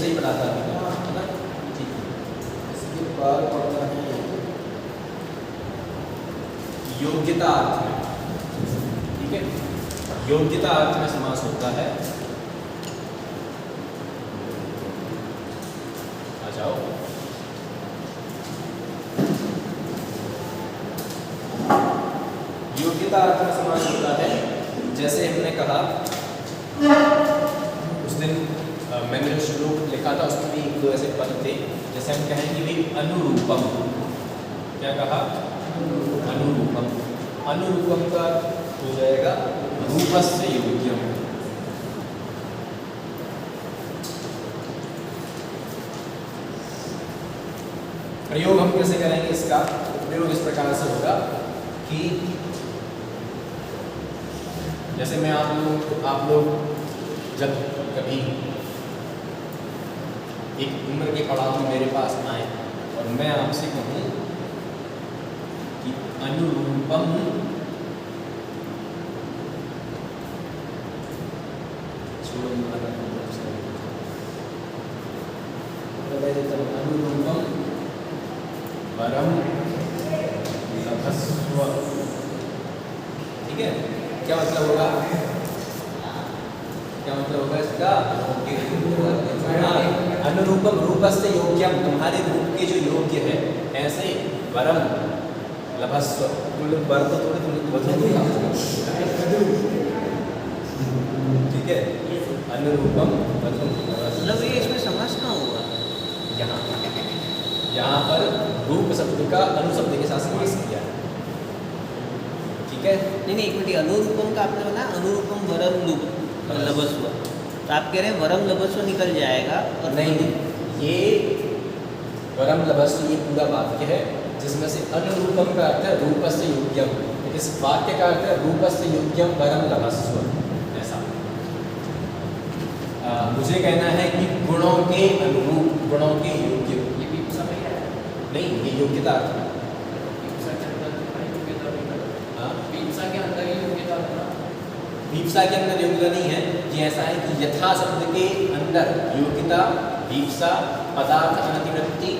सही पढ़ाता है ना? ठीक है। इसके बाद पढ़ना है योग्यता अर्थ में। ठीक है, योग्यता अर्थ में समास होता है। आ जाओ। योग्यता अर्थ में समास होता है, जैसे हमने कहा उस दिन मैंने जो श्लोक लिखा था उसमें भी एक दो ऐसे पद थे, जैसे हम कहेंगे भी अनुरूपम। क्या कहा? अनुरूपम। अनुरूपम का हो जाएगा रूपस्य योग्यम। प्रयोग हम कैसे करेंगे इसका? प्रयोग इस प्रकार से होगा कि जैसे मैं आप लोग जब कभी एक उम्र के पड़ाव में मेरे पास आए और मैं आपसे कहूँ कि अनुरूपम अनुरूपम वरम लभस्व। ठीक है, क्या मतलब होगा? क्या मतलब होगा इसका? अनुरूपम रूपस्य योग्यम, तुम्हारे रूप के जो योग्य है ऐसे वरम लभस्व। तुम लोग वर तो थोड़े ठीक है, अनुरूपम मतलब ये इसमें समास कहाँ हुआ? यहाँ पर रूप शब्द का अनुशब्द के साथ समास किया है। ठीक है, नहीं, एक मिनट, अनुरूपम का आपने बोला अनुरूपम वरम लभस्व, तो आप कह रहे हैं वरम लभस्व निकल जाएगा और नहीं, ये वरम लभस्व ये पूरा वाक्य है, जिसमें से अनुरूपम का अर्थ है रूपस्य योग्यम। इस वाक्य का अर्थ है रूपस्य योग्यम वरम लभस्व। ऐसा मुझे कहना है कि गुणों के अनुरूप, गुणों के योग्य। ये भी समय है नहीं, ये योग्यता अर्थ है। वीप्सा के अंदर योग्यता नहीं है। ये ऐसा है कि यथा शब्द के अंदर योग्यता, वीप्सा, पदार्थ अनतिवृत्ति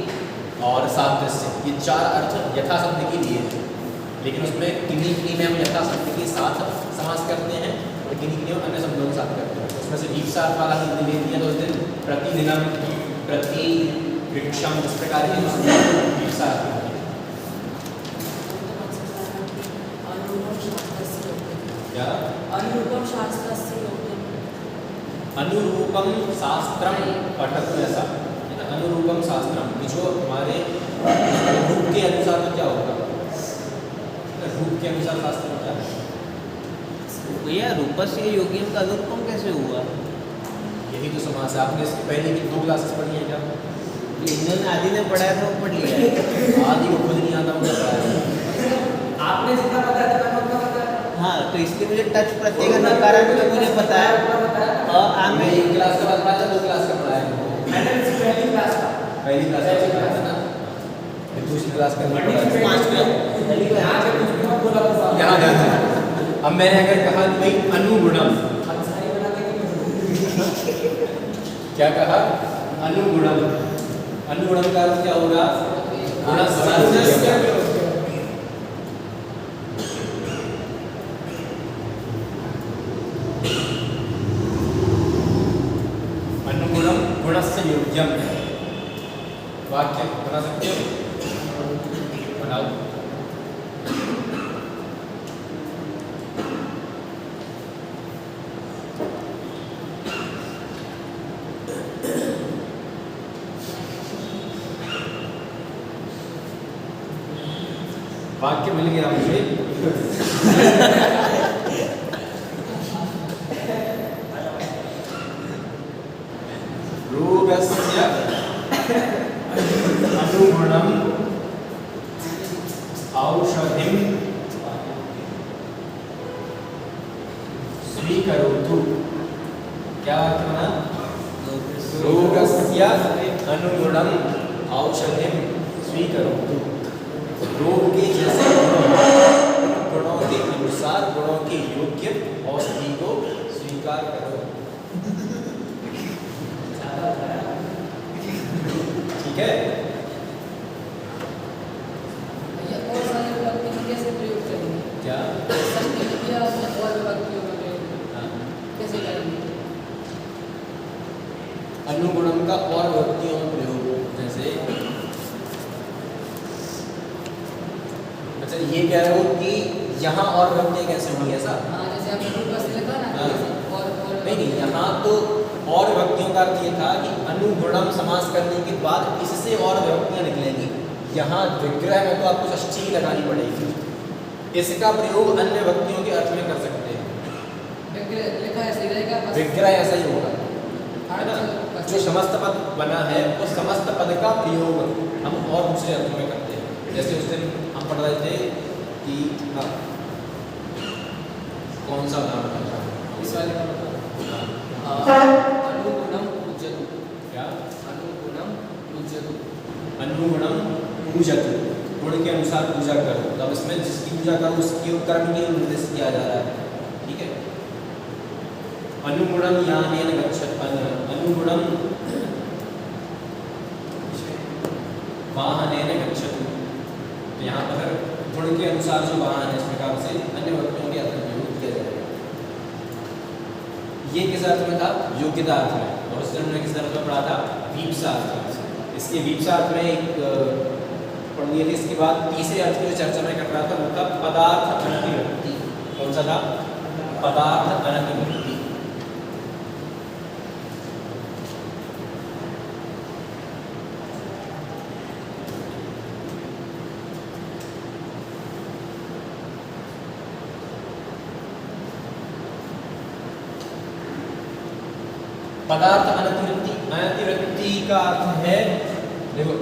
और सादृश्य, ये चार अर्थ यथा शब्द के लिए हैं। लेकिन उसमें किन्हीं किन्हीं में हम यथा शब्द के साथ समास करते हैं और किन्हीं किन्हीं अन्य शब्दों के साथ करते हैं। उसमें से वीप्सा अर्थ वाला हमने ले लिया तो उस दिन प्रतिदिनम, प्रति वृक्षम, इस प्रकार की वीप्सा अर्थ होती है। क्या? अनुरूपम शास्त्रस्य योग्यम। अनुरूपम शास्त्रम पठतु, ऐसा है ना? अनुरूपम शास्त्रम जो हमारे रूप के अनुसार तो क्या होगा? रूप के अनुसार शास्त्र क्या है? भैया रूपस्य योग्यम का अनुरूपम कैसे हुआ? यही तो समास है। आपने इसके पहले की 2 क्लासेस पढ़ी है क्या? इन्होंने आदि ने पढ़ाया था, वो पढ़ लिया है। आदि को खुद नहीं आता मुझे पढ़ाया। आपने जितना बताया था मैं उतना बताया। हाँ, तो इसलिए मुझे टच प्रत्यय का नकारात्मक मुझे पता है। और मैं 1 क्लास का बात पढ़ाया, 2 क्लास का पढ़ाया। मैंने पहली क्लास का पढ़ाया ना, दूसरी क्लास का नहीं पढ़ाया। 5 क्लास यहाँ ध्यान से। अब मैंने अगर कहा कि भाई अनुगुणम, क्या कहा? अनुगुणम। अनुगुणम का अर्थ क्या होगा? अनुगुणम गुणस्य योग्यम। वाक्य बना सकते हो? बनाओ। वाक्य मिल गया मुझे। रोगस्य अनुगुणम औषधिं स्वीकरोतु। क्या अर्थ बना? रोगस्य अनुगुणम औषधिं स्वीकरोतु। रोग के जैसे गुणों के अनुसार, गुणों के योग्य औषधि को स्वीकार करो। अनुगुणम का और विभक्तियों में प्रयोग, जैसे अच्छा ये कह रहे हो कि यहाँ और विभक्तियाँ कैसे होंगी ऐसा? हाँ, जैसे आपने रूपक से लिखा ना, हाँ। और नहीं, यहाँ तो और विभक्तियों का अर्थ ये था कि अनुगुणम समास करने के बाद इससे और विभक्तियाँ निकलेंगी। यहाँ विग्रह में तो आपको षष्ठी लगानी पड़ेगी, इसका प्रयोग अन्य विभक्तियों के अर्थ में कर सकते हैं। लिखा ऐसे ही रहेगा, बस विग्रह ऐसा ही होगा, है ना? जो समस्त पद बना है उस समस्त पद का प्रयोग हम और दूसरे अर्थों में करते हैं। जैसे उस दिन हम पढ़ रहे थे कि हाँ, कौन सा उदाहरण था? इस वाले का मतलब हाँ, अनुगुणम पूज्यतु। क्या? अनुगुणम पूज्यतु। अनुगुणम पूजतु, गुण के अनुसार पूजा करो। तब इसमें जिसकी पूजा करो उसके कर्म के निर्देश किया जा रहा है, ठीक है? अनुगुणम यानेन गच्छत, अनुगुणम वाहनेन गच्छतु। तो यहाँ पर गुण के अनुसार जो वाहन है इस प्रकार से अन्य वक्तों के अर्थ में प्रयोग किया जाएगा। ये किस अर्थ में था? योग्यता अर्थ में। और उससे हमने किस अर्थ में पढ़ा था? वीप्सा अर्थ में। इसके वीप्सा अर्थ में एक पढ़ लिए थे। इसके बाद तीसरे अर्थ की जो चर्चा में कर रहा था वो था पदार्थ अनतिवृत्ति। कौन सा था? पदार्थ अनतिवृत्ति। पदार्थ अनतिवृत्ति, अनतिवृत्ति का अर्थ है, देखो,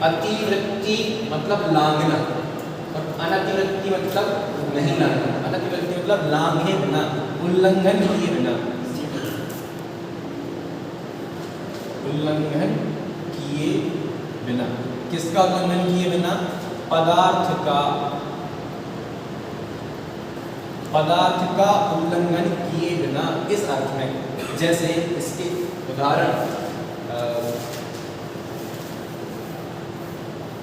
अतिवृत्ति मतलब लांघना और अनतिवृत्ति मतलब नहीं लांघना। अनतिवृत्ति मतलब लांघे बिना, उल्लंघन किए बिना, उल्लंघन किए बिना। किसका उल्लंघन किए बिना? पदार्थ का, पदार्थ का उल्लंघन किए बिना, इस अर्थ में। जैसे इसके उदाहरण,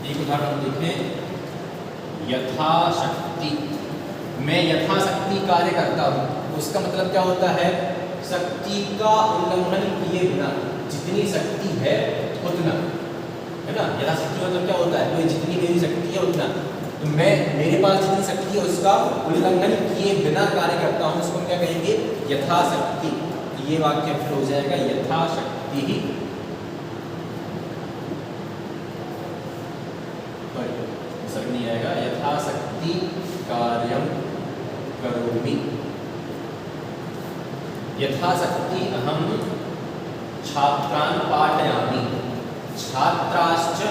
एक उदाहरण देखें, यथाशक्ति, मैं यथाशक्ति कार्य करता हूँ, उसका मतलब क्या होता है? शक्ति का उल्लंघन किए बिना, जितनी शक्ति है उतना, है ना? यथाशक्ति मतलब क्या होता है? तो जितनी मेरी शक्ति है उतना, तो मैं, मेरे पास जितनी शक्ति है उसका उल्लंघन किए बिना कार्य करता हूँ, उसको क्या कहेंगे? यथाशक्ति। ये वाक्य फिर हो जाएगा यथाशक्ति ही, सर नहीं आएगा, यथाशक्ति कार्यम करोमि। यथाशक्ति अहम छात्रान् पाठयामि, छात्राश्च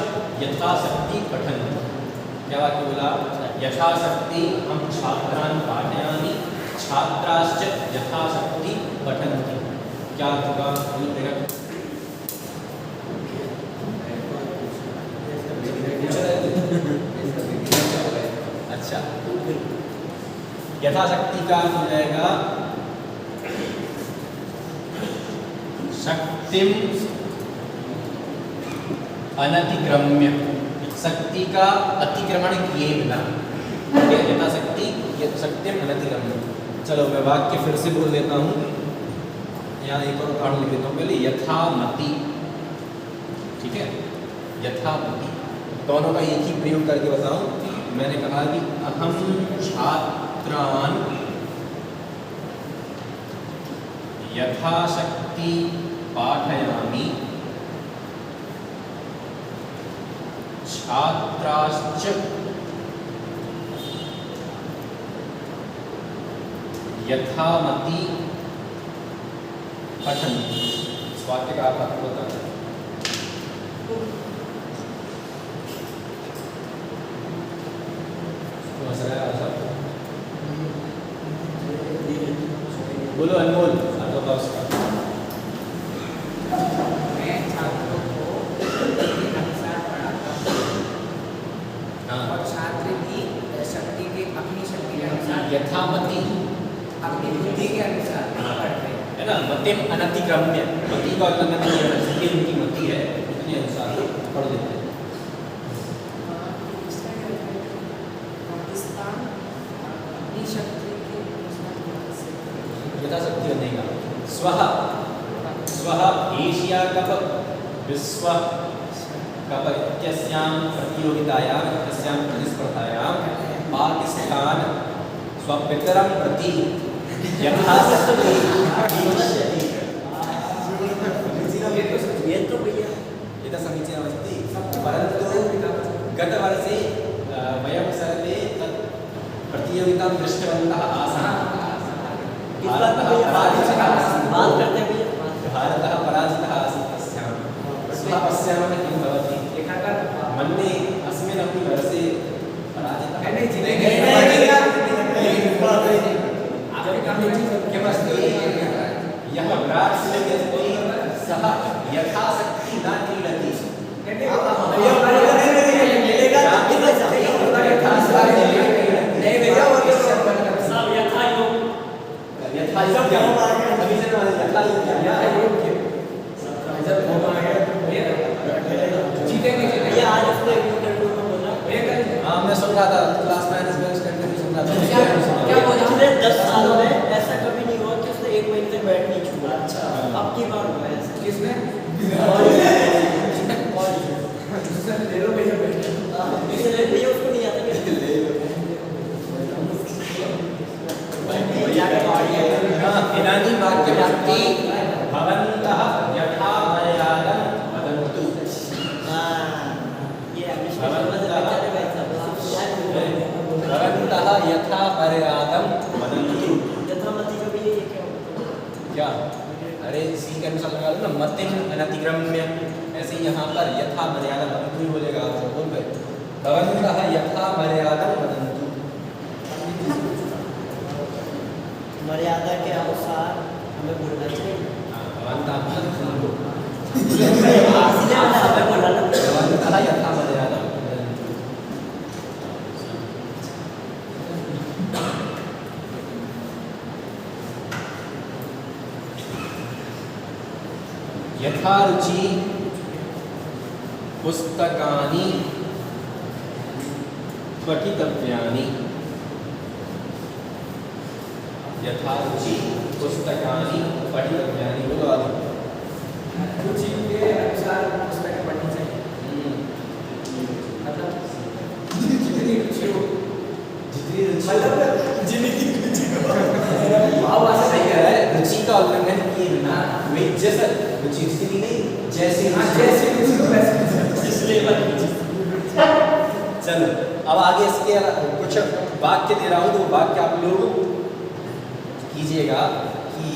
यथाशक्ति पठन्ति। क्या वाक्य बोला? यथाशक्ति हम छात्रान् पाठयामि, छात्राश्च यथाशक्ति पठन्ति। क्या होगा? अच्छा, यथाशक्ति का हो जाएगा शक्तिम अनतिक्रम्य, शक्ति का अतिक्रमण किए बिना, ठीक है? यथाशक्ति, शक्तिम अनतिक्रम्य। चलो मैं वाक्य फिर से बोल देता हूँ, यहाँ एक और उदाहरण लिख देता हूँ पहले। यथामति, ठीक है? यथामति, दोनों का एक ही प्रयोग करके बताऊँ। मैंने कहा कि अहम छात्रान् यथाशक्ति पाठयामि, छात्राश्च यथामति पठन्ति। इस वाक्य का आप आपको बताना है। बोलो अनमोल, आपका उसका। मैं छात्रों को अपने अनुसार पढ़ाता हूँ, हाँ, और छात्र की शक्ति के, अपनी शक्ति के अनुसार, यथामति, अपनी बुद्धि के अनुसार पढ़ते हैं, है ना? मतिम अनतिक्रम्य, मति का उल्लंघन नहीं होना चाहिए, उनकी मति है उतने अनुसार पढ़ देते हैं। पाकिस्तान अपनी शक्ति के अनुसार यथाशक्ति करने का। स्वः, स्वः एशिया कप विश्व कप इत्यस्यां प्रतियोगितायां इत्यस्यां प्रतिस्पर्धायां पाकिस्तान स्वपितरं प्रति यथाशक्ति वीक्षति। ये तो भैया एतत् समीचीनमस्ति, परन्तु गतवर्षे वयं सर्वे तत् प्रतियोगितां दृष्टवन्तः आसन्। भारतः पराजितः आसीत्। भारतः पराजितः आसीत् तस्यां। श्वः पश्यामः किं भवति। मन्ये अस्मिन् अपि वर्षे पराजितः किमस्ति, यः विराट् कोहली अस्ति सः यथाशक्ति न क्रीडति। मैं सुन रहा था क्लास मैनेजमेंट कंटिन्यू सुन रहा था। क्या पिछले 10 सालों में ऐसा कभी नहीं हुआ कि उसने 1 महीने तक बैट नहीं छुआ। अच्छा, अब की बार हुआ ऐसा। किसने? इसलिए उसको नहीं आता इदानीं वाक्यमस्ति भवन्तः यथा मर्यादं वदन्तु। भवन्तः यथा मर्यादं वदन्तु। क्या? अरे सी के अनुसार लगा लो ना, मतिम अनतिक्रम्य। ऐसे यहाँ पर यथा मर्यादं वदन्तु ही बोलेगा, आप सब बोल गए। भवन्तः यथा मर्यादं वदन्तु। मर्यादा के अनुसार हमें बोलना चाहिए। भवन्तः यथा मर्यादं वदन्तु। यथा रुचि पुस्तकानि पठितव्यानि। यथा रुचि पुस्तकानि पठितव्यानि। बोलो आगे। रुचि के अनुसार पुस्तकें पढ़नी चाहिए। मतलब जितनी रुचि हो, जितनी रुचि जितनी रुचि हो। भाव ऐसा सही कह रहा है, रुचि का उल्लंघन किए बिना वे जैसा रुचि इसलिए नहीं, जैसे जैसे रुचि हो वैसे इसलिए चलो अब आगे इसके कुछ वाक्य दे रहा हूँ, तो वाक्य आप लोग कीजिएगा कि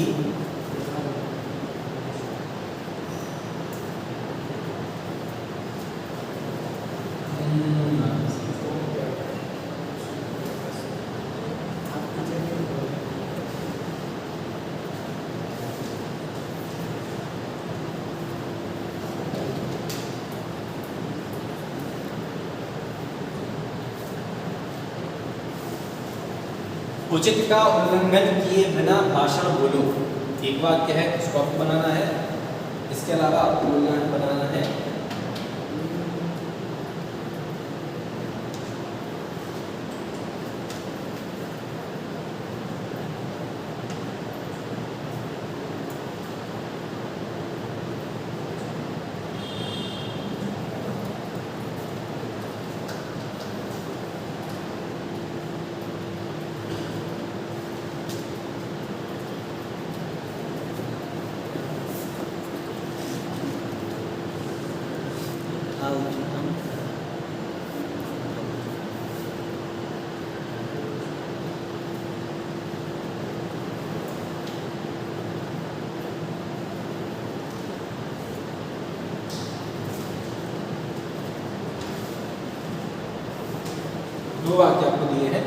उचित का उल्लंघन किए बिना भाषण बोलो। एक वाक्य है, उसको आपको बनाना है। इसके अलावा आपको उल्लंघन बनाना है। दो वाक्य आपको दिए हैं।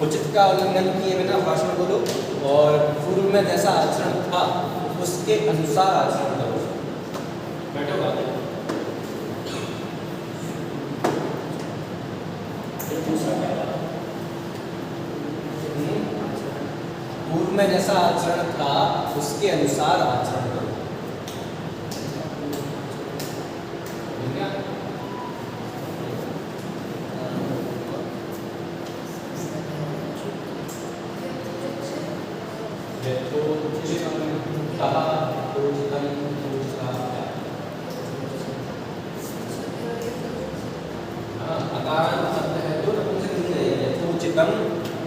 उचित का उल्लंघन किए बिना भाषण बोलो, और पूर्व में जैसा आचरण था उसके अनुसार आचरण करो। बैठो बात। पूर्व में जैसा आचरण था उसके अनुसार आचरण करो। यथोचितं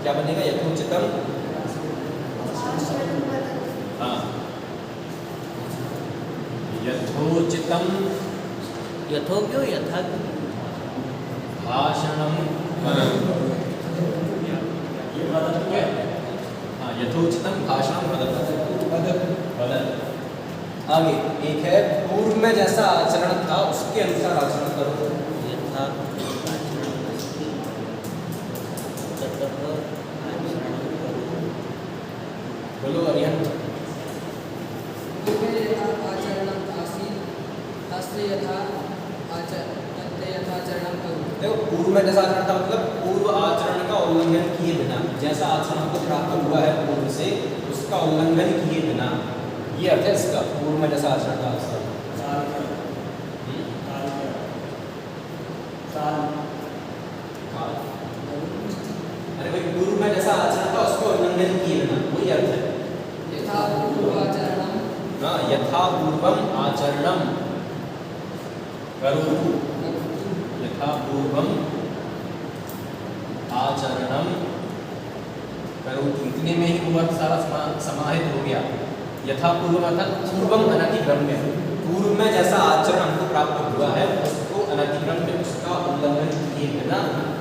क्या बनेगा? यथोचितम। हाँ, यथोचितम यथो क्यों यथा क्यों? भाषणम हाँ, यथोचितम भाषणम वदत। आगे एक है पूर्व में जैसा आचरण था उसके अनुसार आचरण करो। यथा आचरणमस्ति ततः आचरणं करोतु। बोलो अरिहंत। पूर्वे यथा आचरणम् आसीत् तस्य यथा आचरणं करोतु। देखो, पूर्व में जैसा आचरण था मतलब पूर्व आचरण का उल्लंघन किए बिना, जैसा आचरण को प्राप्त हुआ है पूर्व से उसका उल्लंघन किए बिना, ये अर्थ है इसका। पूर्व में जैसा आचरण था उसका। अरे भाई, पूर्व में जैसा आचरण था उसको उल्लंघन किए बिना, वही अर्थ है। यथा पूर्वाचरणं हाँ, यथा पूर्वम आचरणम करोतु। यथा पूर्वम आचरणम करोतु, इतने में ही वो अर्थ सारा समाहित हो गया। यथा पूर्व अर्थात पूर्वम अनतिक्रम्य, पूर्व में जैसा आचरण हमको प्राप्त हुआ है उसको अनतिक्रम्य, उसका उल्लंघन किए बिना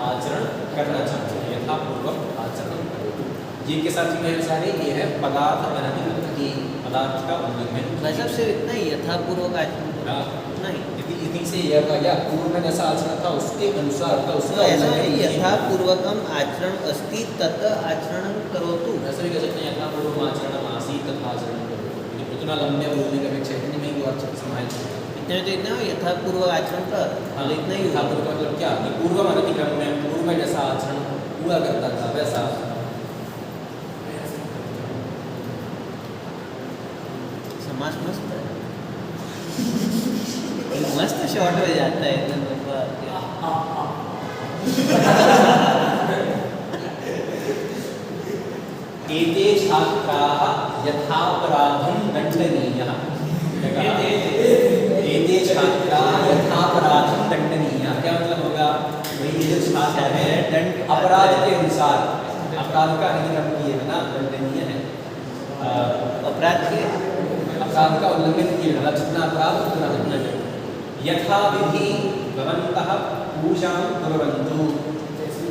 आचरण करना चाहिए। यथा पूर्वम आचरण करोतु। ये के साथ में सारे ये है पदार्थ अनतिक्रम्य, पदार्थ का उल्लंघन। भाई साहब सिर्फ इतना ही यथापूर्वक आचरण करो, इतना ही। इतनी से यह कहा गया पूर्व में जैसा आचरण था उसके अनुसार था, तो उसका ऐसा उल्लंघन नहीं, किए बिना। यथापूर्वकम आचरण अस्ति ततः आचरणं करोतु। ऐसा भी कह सकते हैं यथा पूर्वम आचरणम आसीत् तथा आचरणं करोतु। लेकिन इतना लंबे बोलने का अपेक्षा इतने में ही वो अर्थ समाहित होता है। इतने तो इतना यथापूर्व आचरण कर, हाँ, इतना ही यथा पूर्व का मतलब क्या कि पूर्व अनतिक्रम में पूर्व में जैसा आचरण हुआ करता था वैसा। समास मस्त है, मस्त शॉर्ट हो जाता है इतना लंबा। एते छात्राः यथापराधं दण्डनीयः। एते छात्राः यथापराधं दण्डनीयः, क्या मतलब होगा? भाई ये जो छात्र है दंड अपराध के अनुसार, अपराध का अतिक्रमण किए बिना दंडनीय है। अपराध का उल्लंघन किए बिना, जितना अपराध उतना दंड। यथा विधि भवन्तः पूजां कुर्वन्तु।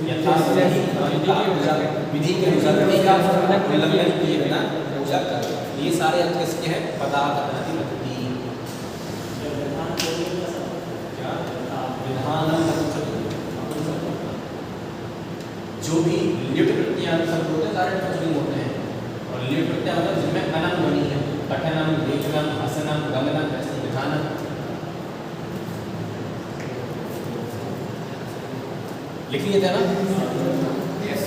यथा विधि भवन्तः पूजा, विधि के अनुसार विधि का उल्लंघन किए बिना पूजा करें। ये सारे अर्थ किसके हैं? पदार्थ अनतिक्रम्य। विधानम जो भी लिट प्रत्यय शब्द होते हैं सारे प्रचलित होते हैं, और लिट प्रत्यय मतलब जिनमें अनम ध्वनि है, पठनम, लेखनम, हसनम, गमनम, ऐसे विधानम। लिख लिए थे ना? यस।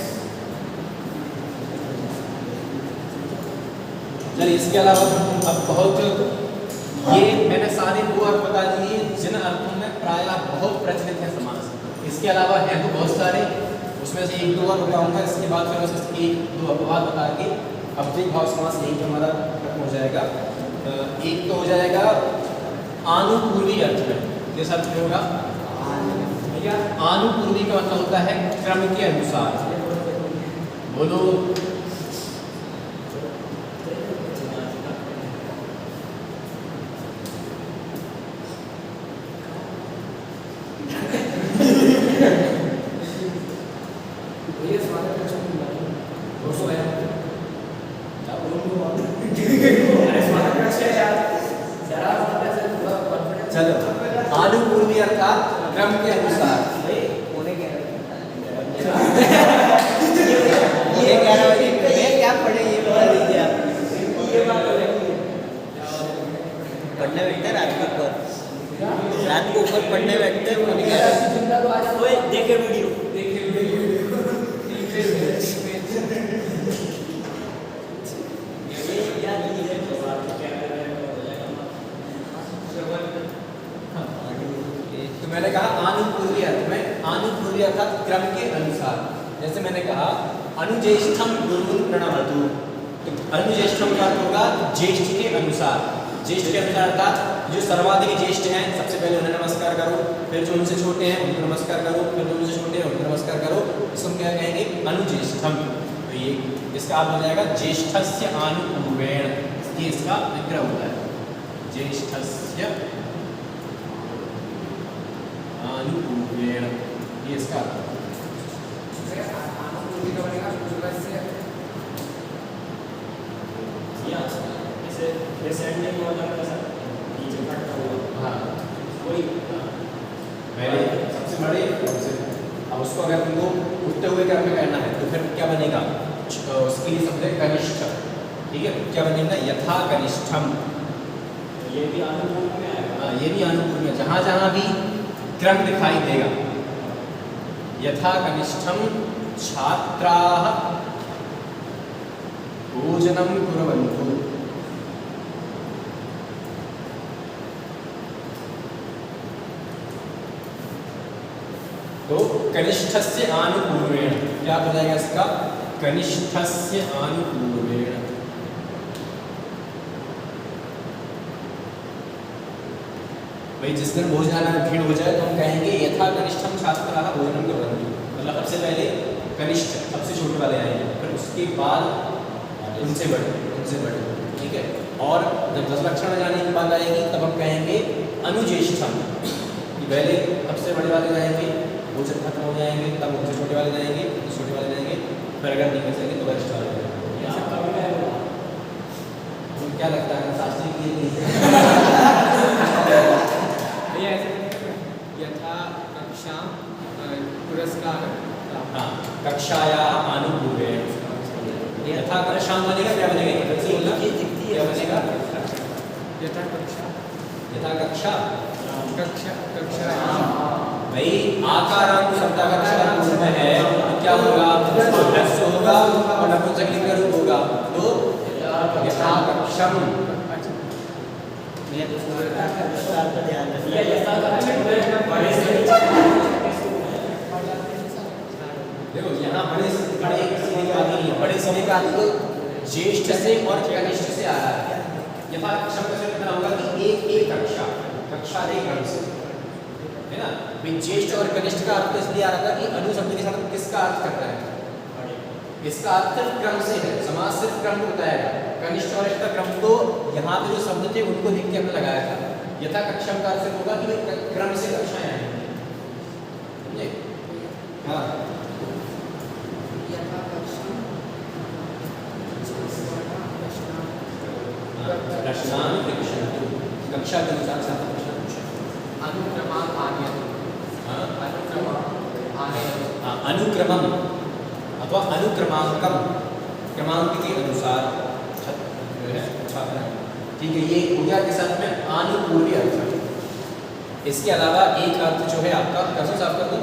चलिए, इसके अलावा अब बहुत ये मैंने सारे वो अर्थ बता दिए जिन अर्थों में प्रायः बहुत प्रचलित है समास। इसके अलावा है तो बहुत सारे, उसमें से एक दो और बताऊंगा। इसके बाद फिर उसमें एक दो अपवाद बता के अव्ययी भाव समास यही तो हमारा खत्म हो जाएगा। एक तो हो जाएगा आनुपूर्वी अर्थ में। किस अर्थ में होगा? आनुपूर्वी का मतलब होता है क्रम के अनुसार। बोलो। चलो, आनुपूर्वी अर्थात क्रम के अनुसार। ये 11 बजे मैं क्या पढ़े ये बता दीजिए आप। पढ़ने बैठते हैं रात को ऊपर पढ़ने बैठते हैं। देखे वीडियो तो मैंने कहा आनुपूर्वी अर्थ में, आनुपूर्वी अर्थात क्रम के अनुसार। जैसे मैंने कहा अनुज्येष्ठम गुरुन् प्रणमतु, तो अनुज्येष्ठम का अर्थ होगा ज्येष्ठ के अनुसार। ज्येष्ठ के अनुसार अर्थात जो सर्वाधिक ज्येष्ठ हैं सबसे पहले उन्हें नमस्कार करो, फिर जो उनसे छोटे हैं उनको नमस्कार करो, फिर जो उनसे छोटे हैं उनको नमस्कार करो। इसको क्या कहेंगे? अनुज्येष्ठम। इसका आप हो जाएगा ज्येष्ठस्य आनुपूर्वेण, ये इसका विग्रह होता है, ज्येष्ठस्य आनुपूर्वेण, ये इसका आनुपूर्वी का बनेगा पूर्वस्य। जैसे एंडिंग में होता है सर, नीचे कटता हुआ। हाँ वही पहले सबसे बड़े सबसे, अब उसको अगर तुमको उठते हुए क्रम में करना है तो फिर क्या बनेगा, उसके लिए शब्द है कनिष्ठ, ठीक है, क्या बनेगा यथा कनिष्ठम, ये भी आनुपूर्व में आएगा। हाँ ये भी आनुपूर्व में, जहाँ जहाँ भी क्रम दिखाई देगा, यथा कनिष्ठम छात्राः भोजनं कुर्वन्तु, तो कनिष्ठस्य आनुपूर्वेण क्या हो जाएगा इसका, कनिष्ठस्य आनुपूर्वेण, भाई जिस दिन भोजनालय में भीड़ हो जाए तो हम कहेंगे यथा कनिष्ठम छात्राः भोजनं कुर्वन्तु, मतलब सबसे पहले कनिष्ठ सबसे छोटे वाले आएंगे, फिर उसके बाद उनसे बड़े, ठीक है, और जब 10 लक्षण जाने की बात आएगी तब हम कहेंगे अनुज्येष्ठम, पहले सबसे बड़े वाले जाएंगे, भोजन खत्म हो जाएंगे, तब उनसे छोटे वाले जाएंगे, छोटे वाले जाएंगे, फिर अगर नहीं कर सकेंगे तो वरिष्ठ वाले जाएंगे। क्या लगता है शास्त्री की यथा कक्षा पुरस्कार, हाँ कक्षायाः आनुपूर्वेण, यथा कक्षा बनेगा, क्या बनेगा, क्या बनेगा, यथा कक्षा, यथा कक्षा, कक्षा भाई आकारांत शब्द अगर अक्षर पूर्व में है तो क्या होगा, ह्रस्व होगा और नपुंसकलिंग का रूप होगा, तो यथा कक्षम, ध्यान देखो यहाँ बड़े सीने का नहीं है, बड़े सीने का तो ज्येष्ठ से और कनिष्ठ से आ रहा है, यथा कक्षम का मतलब होगा कि एक कक्षा, कक्षा एक क्रम से, है ना, भाई ज्येष्ठ और कनिष्ठ का अर्थ इसलिए आ रहा था कि अनु शब्द के साथ किसका अर्थ करता है, इसका अर्थ सिर्फ क्रम से है, समास सिर्फ क्रम को बताएगा, कनिष्ठ और इष्ट क्रम तो यहाँ पे जो शब्द थे उनको देख के हमने लगाया था, यथा कक्षम का अर्थ होगा कि क्रम से कक्षाएं आएंगी, समझे? हाँ यथा कक्षम प्रश्नान प्रश्नतु, कक्षा के अनुसार से प्रश्न पूछे, अनुक्रमान् आनयतु, अनुक्रमम अथवा अनुक्रमांकम, क्रमांक के अनुसार जो है छात्र, ठीक है, ये हो गया के साथ में आनुपूर्वी अर्थ। इसके अलावा एक अर्थ जो है आपका कैसे साफ कर दूं,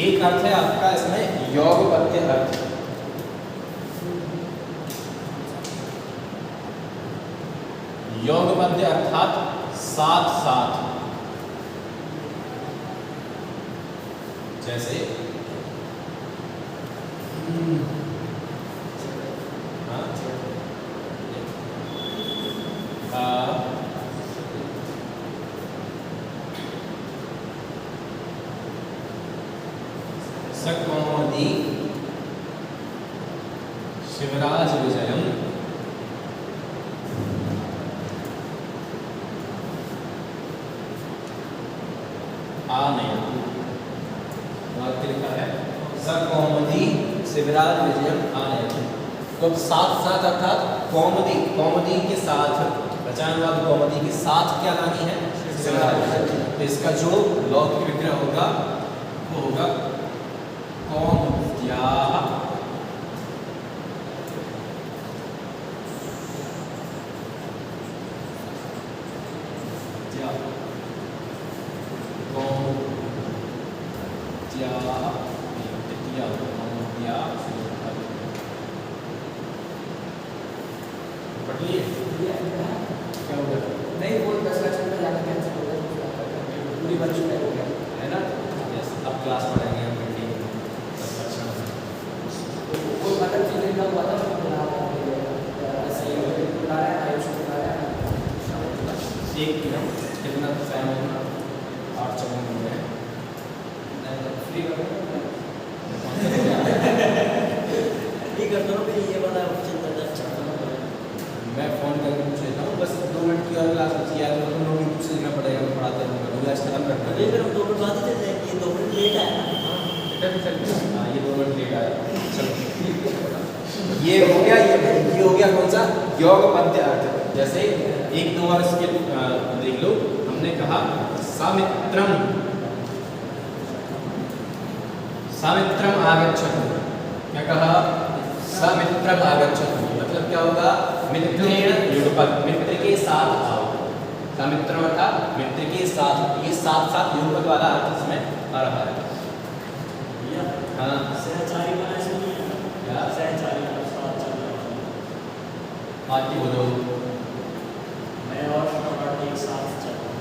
एक अर्थ है आपका इसमें योगपत्य अर्थ, योगपद्य अर्थात साथ साथ, जैसे सकौमुदी शिवराज विजयम आनयतु, वाक्य लिखा है सकौमुदी शिवराज विजयम आनयतु, तो साथ साथ अर्थात कौमुदी, कौमुदी के साथ, रचनावाद कौमुदी के साथ क्या लानी है, शिवराज, तो इसका जो लौकिक विग्रह होगा वो होगा कौमुद्याः नहीं वो 10 लक्षण में जाकर कैंसिल हो गया, पूरी वर्ष में हो गया है ना। यस, अब क्लास पढ़ेंगे हम हिंदी कोई मतलब चीजें ना हुआ था, ऐसे ही बुला रहा है आयुष एक मिनट कितना टाइम होगा? 8 सेकंड हो गए। फ्री कर ठीक कर दो फिर ये वाला ऑप्शन करना अच्छा मैं फ़ोन करके पूछ लेता हूँ, बस 2 मिनट की और क्लास बची है तो तुम लोग यूट्यूब से देखना पड़ेगा, मैं पढ़ाते रहूँगा, तो आज खत्म करना अभी फिर हम 2 मिनट बाद ही चल जाएंगे, ये 2 मिनट लेट आया ना। हाँ ये 2 मिनट लेट आया। चलो ये हो गया, ये हो गया कौन सा योग पद्य अर्थ। जैसे एक दो बार इसके देख लो, हमने कहा सामित्रम सामित्रम आगच्छतु। क्या कहा? सामित्रम आगच्छतु मतलब क्या होगा? मित्रेण युगपत्, मित्र के साथ आओ। सामित्रम अर्थात मित्र के साथ, ये साथ साथ युगपत् वाला अर्थ इसमें आ रहा है। हाँ सहचारी वाला इसमें नहीं है क्या? सहचारी वाला साथ चल रहा है। आगे बोलो। मैं और शॉर्ट एक साथ चल रहा हूँ।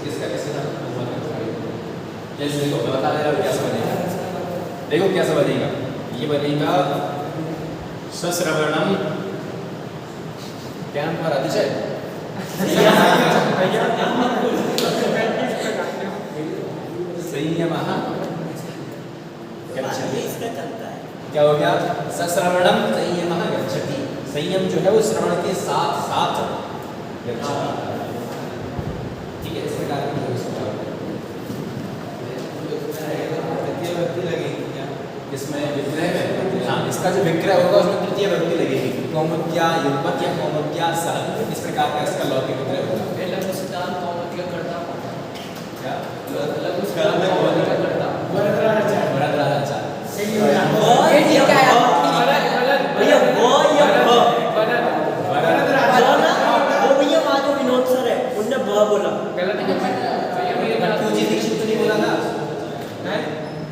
किसका कैसे था? जैसे देखो मैं बता दे रहा हूँ क्या समझेगा, देखो क्या समझेगा। ये बनेगा सश्रवणम, क्या नाम तुम्हारा? अतिशय संयमः गच्छति। इसका चलता है क्या हो गया? सश्रवणम संयमः गच्छति। संयम जो है वो श्रवण के साथ साथ गच्छति। ठीक है, इस प्रकार की इसमें विग्रह में, हाँ इसका जो विग्रह होगा उसमें तृतीय विभक्ति लगेगी। कौमुद्या युगपत् या कौमुद्या सह, इस प्रकार का इसका लौकिक विग्रह होगा। वरदराजा ये ठीक है यार। भैया वो या ब वो भैया वहाँ जो विनोद सर है उनने ब बोला। जी दीक्षित नहीं बोला था?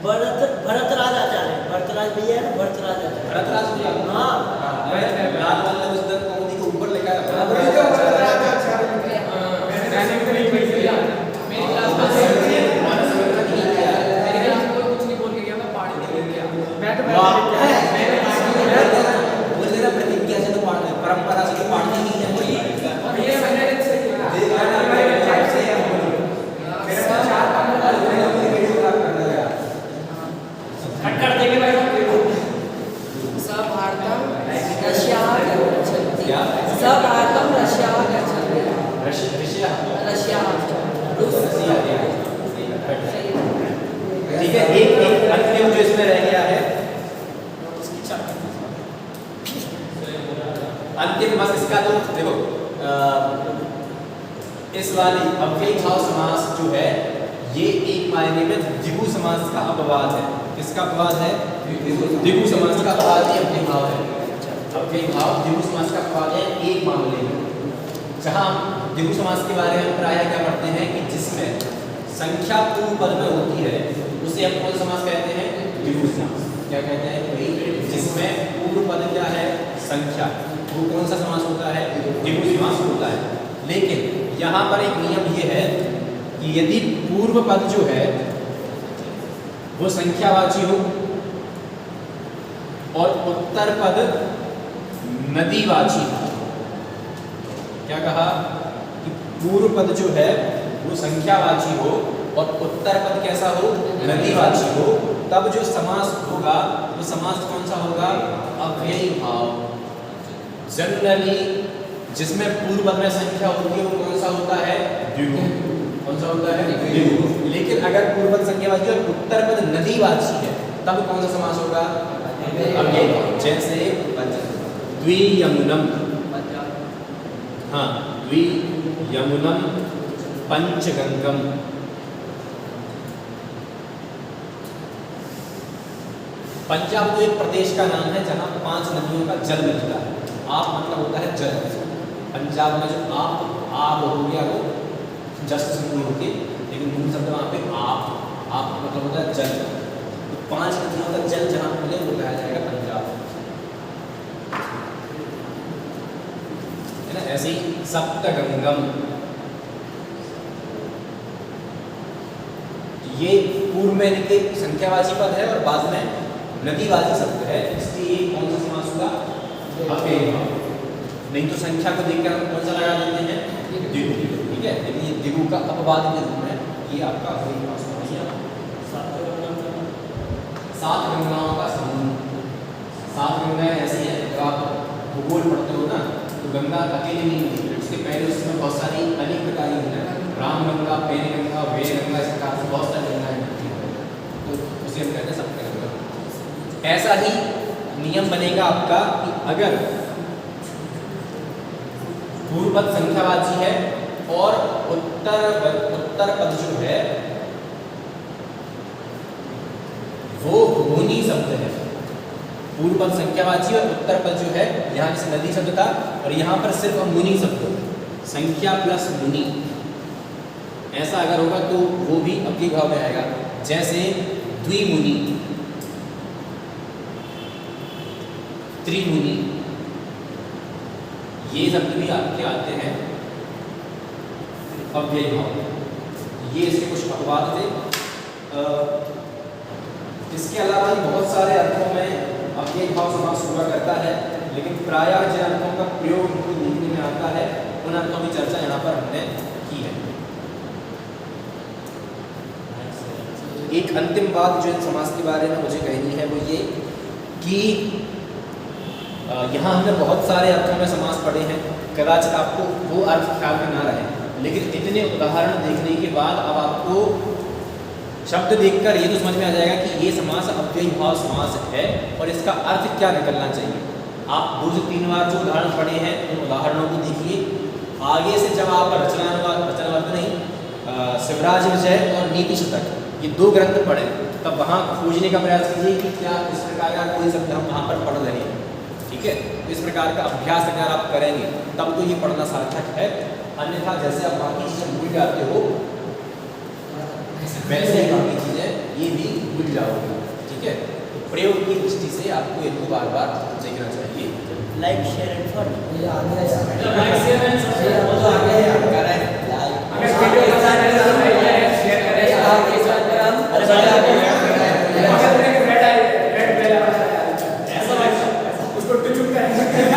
भरतराज आचार्य, भरतराज भैया है, भरतराज आचार्य। भरतराज बोला? हाँ लाल वाला उस दिन कौमुदी के ऊपर लिखा है मेरी क्लास में कोई कुछ नहीं बोल के गया, मैं पहाड़ी नहीं बोल गया। बोल देना प्रतिज्ञा से तो पढ़ना है, परंपरा से तो पढ़ना नहीं है। ये मैंने खटखट देके बैठो। सब भारतम रशिया गच्छति। क्या? सब भारतम रशिया गच्छति। रशिया रशिया रूस। ठीक है, एक अंतिम जो इसमें रह गया है, अंतिम बस इसका तो देखो इस वाली अव्ययीभाव समास जो है ये एक मायने में द्विगु समास का अपवाद है। किसका अपवाद है? द्विगु समास का अपवाद ही अव्ययीभाव है। अव्ययीभाव द्विगु समास का अपवाद है एक मामले में, जहाँ द्विगु समास के बारे में प्रायः क्या पढ़ते हैं कि जिसमें संख्या पूर्व पद में होती है उसे हम कौन समास कहते हैं? द्विगु समास। क्या कहते हैं? जिसमें पूर्व पद क्या है? संख्या, वो कौन सा समास होता है? द्विगु समास होता है। लेकिन यहाँ पर एक नियम ये है कि यदि पूर्व पद जो है वो संख्यावाची हो और उत्तर पद नदीवाची हो। क्या कहा? कि पूर्व पद जो है वो संख्यावाची हो और उत्तर पद कैसा हो? नदीवाची हो, तब जो समास होगा वो समास कौन सा होगा? अव्ययीभाव। जनरली जिसमें पूर्व पद में संख्या होती है वो कौन सा होता है? द्विगु। कौन सा होता है? द्विगु। लेकिन अगर पूर्व पद संख्यावाची और उत्तर पद नदीवाची है तब कौन सा समास होगा? अव्ययीभाव। जैसे द्वियमुनम, हाँ द्वियमुनम पंचगंगम। पंजाब तो एक प्रदेश का नाम है जहाँ 5 नदियों का जल मिलता है। आप मतलब होता है जल। पंजाब में जो आप हो गया वो जस्ट से होके, लेकिन मूल शब्द वहाँ पे आप मतलब होता है जल। तो 5 नदियों का जल जहाँ मिले वो कहा जाएगा पंजाब, है ना। ऐसे ही सप्तगंगम, ये पूर्व में इनके संख्यावाची पद है और बाद में नदीवाची शब्द है, इसलिए कौन सा समास होगा? अव्ययीभाव। नहीं तो संख्या को देखकर हम कौन सा लगा देते हैं, द्विगु। ठीक है, लेकिन ये द्विगु का अपवाद के रूप में ये आपका अवयवी भाव समास है। 7 गंगाओं का समूह। 7 गंगाएं ऐसी हैं, जब आप भूगोल पढ़ते हो ना तो गंगा अकेली नहीं मिलती, उसके पहले उसमें बहुत सारी अनेक प्रकार की गंगा, राम गंगा, पेन गंगा, वेद गंगा, इस प्रकार से बहुत सारी गंगाएं मिलती हैं, तो उसे हम कहते हैं सप्त गंगा। ऐसा ही नियम बनेगा आपका कि अगर पूर्व पद संख्यावाची है और उत्तर पद जो है वो मुनि शब्द है। पूर्व पद संख्यावाची और उत्तर पद जो है, यहाँ जैसे नदी शब्द था और यहाँ पर सिर्फ मुनि शब्द, संख्या प्लस मुनि, ऐसा अगर होगा तो वो भी अव्ययी भाव में आएगा। जैसे द्विमुनि, त्रिमुनि, ये शब्द भी आपके आते हैं अव्ययी भाव में। ये इसके कुछ अपवाद थे। इसके अलावा भी बहुत सारे अर्थों में अव्ययी भाव समास हुआ करता है, लेकिन प्रायः जिन अर्थों का प्रयोग इनको देखने में आता है उन अर्थों की चर्चा यहाँ पर हमने की है। एक अंतिम बात जो इन समास के बारे में मुझे कहनी है वो ये कि यहाँ हमने बहुत सारे अर्थों में समास पढ़े हैं, कदाचित आपको वो अर्थ ख्याल में ना रहे, लेकिन इतने उदाहरण देखने के बाद अब आपको शब्द देखकर ये तो समझ में आ जाएगा कि ये समास अव्ययी भाव समास है और इसका अर्थ क्या निकलना चाहिए। आप 2 से 3 बार जो उदाहरण पढ़े हैं उन उदाहरणों को देखिए। आगे से जब आप रचनावर्त नहीं शिवराज विजय और नीति शतक, ये 2 ग्रंथ पढ़े, तब वहाँ खोजने का प्रयास कीजिए कि क्या इस प्रकार का कोई शब्द हम वहाँ पर पढ़ रहे हैं। ठीक है, इस प्रकार का अभ्यास अगर आप करेंगे तब तो ये पढ़ना सार्थक है, अन्यथा जैसे आप बाकी चीज़ें भूल जाते हो वैसे ही बाकी चीज़ें ये भी भूल जाओगे। ठीक है, तो प्रयोग की दृष्टि से आपको इनको बार बार देखना चाहिए। Like share and follow. ये आगे है, लाइक शेयर एंड ये वो तो आगे है, अगर वीडियो पसंद आए तो लाइक शेयर करें। आगे साथ पर हम रेड बेल उसको टिक करें।